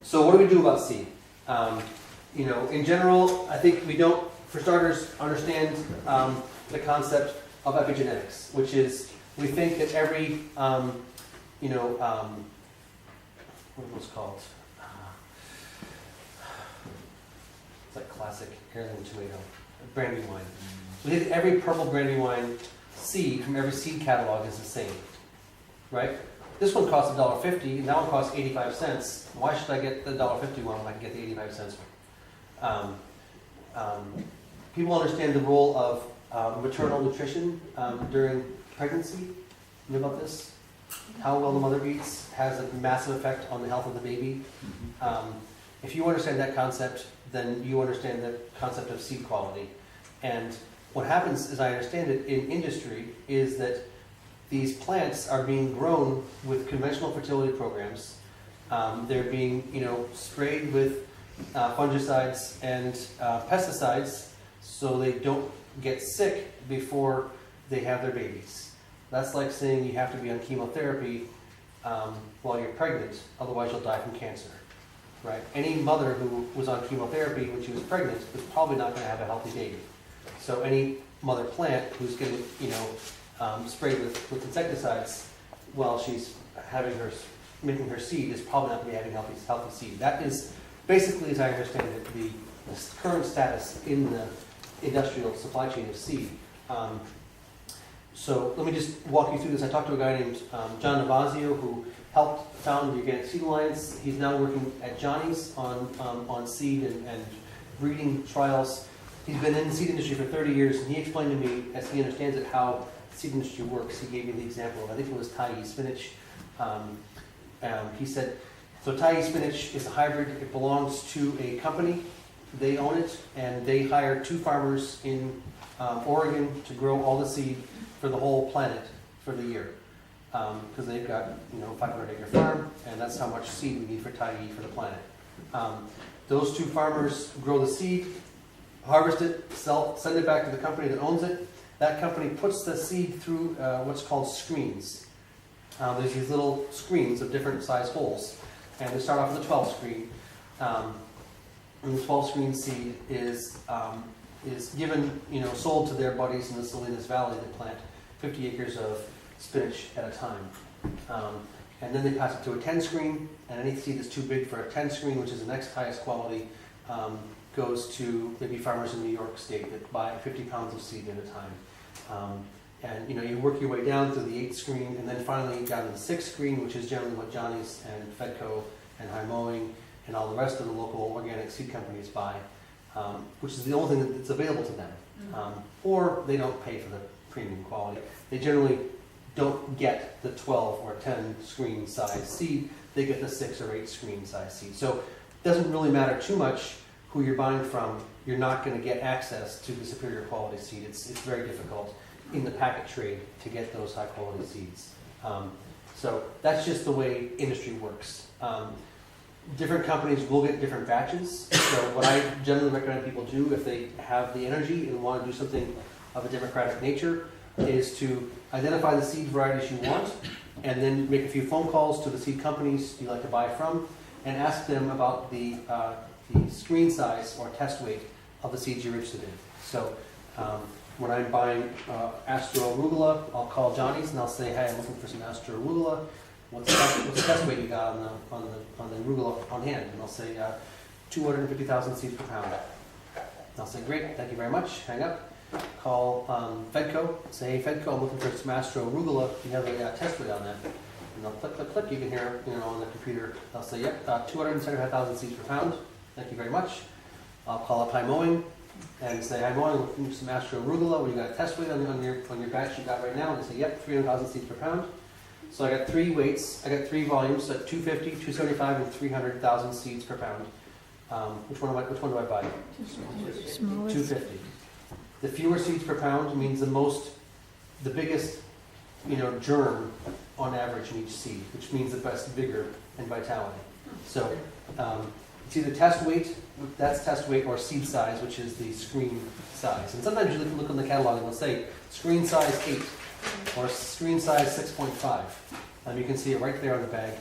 So what do we do about seed? You know, in general, I think we don't, for starters, understand the concept of epigenetics, which is we think that every, you know, what was it called? It's like classic heirloom tomato, brandy wine. So we think every purple brandy wine seed from every seed catalog is the same, right? This one costs $1.50, and that one costs 85 cents. Why should I get the $1.50 one when I can get the 85 cents one? People understand the role of maternal nutrition during pregnancy. You know about this? How well the mother eats has a massive effect on the health of the baby. If you understand that concept, then you understand the concept of seed quality. And what happens, as I understand it, in industry is that these plants are being grown with conventional fertility programs. They're being, you know, sprayed with fungicides and pesticides so they don't get sick before they have their babies. That's like saying you have to be on chemotherapy while you're pregnant, otherwise you'll die from cancer, right? Any mother who was on chemotherapy when she was pregnant was probably not going to have a healthy baby. So any mother plant who's getting, you know, sprayed with insecticides while she's making her seed is probably not going to be having healthy seed. That is basically, as I understand it, the current status in the industrial supply chain of seed. So let me just walk you through this. I talked to a guy named John Navazio who helped found the Organic Seed Alliance. He's now working at Johnny's on seed and breeding trials. He's been in the seed industry for 30 years, and he explained to me, as he understands it, how the seed industry works. He gave me the example of, I think it was Thai spinach. He said, so Thai spinach is a hybrid. It belongs to a company. They own it, and they hire 2 farmers in Oregon to grow all the seed for the whole planet for the year. Because they've got, you know, 500-acre farm, and that's how much seed we need for Thai for the planet. Those 2 farmers grow the seed, harvest it, send it back to the company that owns it. That company puts the seed through what's called screens. There's these little screens of different size holes, and they start off with a 12 screen. And the 12 screen seed is given, you know, sold to their buddies in the Salinas Valley that plant 50 acres of spinach at a time. And then they pass it to a 10 screen, and any seed that's too big for a 10 screen, which is the next highest quality, goes to maybe farmers in New York State that buy 50 pounds of seed at a time. And you know, you work your way down through the 8th screen, and then finally down to the 6th screen, which is generally what Johnny's and Fedco and High Mowing and all the rest of the local organic seed companies buy, which is the only thing that's available to them. Or they don't pay for the premium quality. They generally don't get the 12 or 10 screen size seed. They get the 6 or 8 screen size seed. So it doesn't really matter too much who you're buying from. You're not going to get access to the superior quality seed. It's very difficult in the packet trade to get those high quality seeds. So that's just the way industry works. Different companies will get different batches. So what I generally recommend people do if they have the energy and want to do something of a democratic nature is to identify the seed varieties you want, and then make a few phone calls to the seed companies you like to buy from, and ask them about the screen size or test weight of the seeds you're interested in. So when I'm buying Astro arugula, I'll call Johnny's and I'll say, hey, I'm looking for some Astro arugula. What's the test weight you got on the arugula on hand? And they'll say 250,000 seeds per pound. And I'll say, great, thank you very much. Hang up. Call Fedco. Say, hey, Fedco, I'm looking for some Astro arugula. Do you have a test weight on that? And they'll click, click, click. You can hear, you know, on the computer. They'll say, yep, 275,000 seeds per pound. Thank you very much. I'll call up High Mowing and say, High Mowing, looking for some Astro arugula. What do you got a test weight on your batch you got right now? And they say, yep, 300,000 seeds per pound. So I got 3 weights, I got 3 volumes at 250, 275, and 300,000 seeds per pound. Which one do I buy? 250. The fewer seeds per pound means the biggest, you know, germ on average in each seed, which means the best vigor and vitality. So it's either test weight, that's test weight, or seed size, which is the screen size. And sometimes you look on the catalog and they'll say screen size 8 or screen size 6.5. You can see it right there on the bag.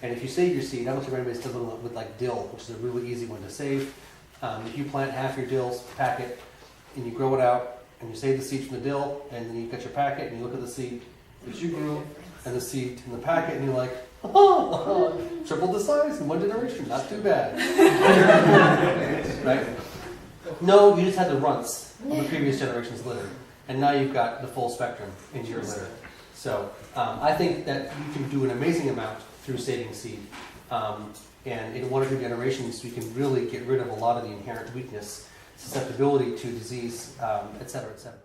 And if you save your seed, I don't know if anybody's done with like dill, which is a really easy one to save. If you plant half your dills, packet, and you grow it out, and you save the seed from the dill, and then you get your packet, and you look at the seed that you grew, and the seed in the packet, and you're like, oh, tripled the size in one generation, not too bad. Right? No, you just had the runts of the previous generation's litter, and now you've got the full spectrum into your litter. So I think that you can do an amazing amount through saving seed. And in 1 or 2 generations, we can really get rid of a lot of the inherent weakness, susceptibility to disease, et cetera, et cetera.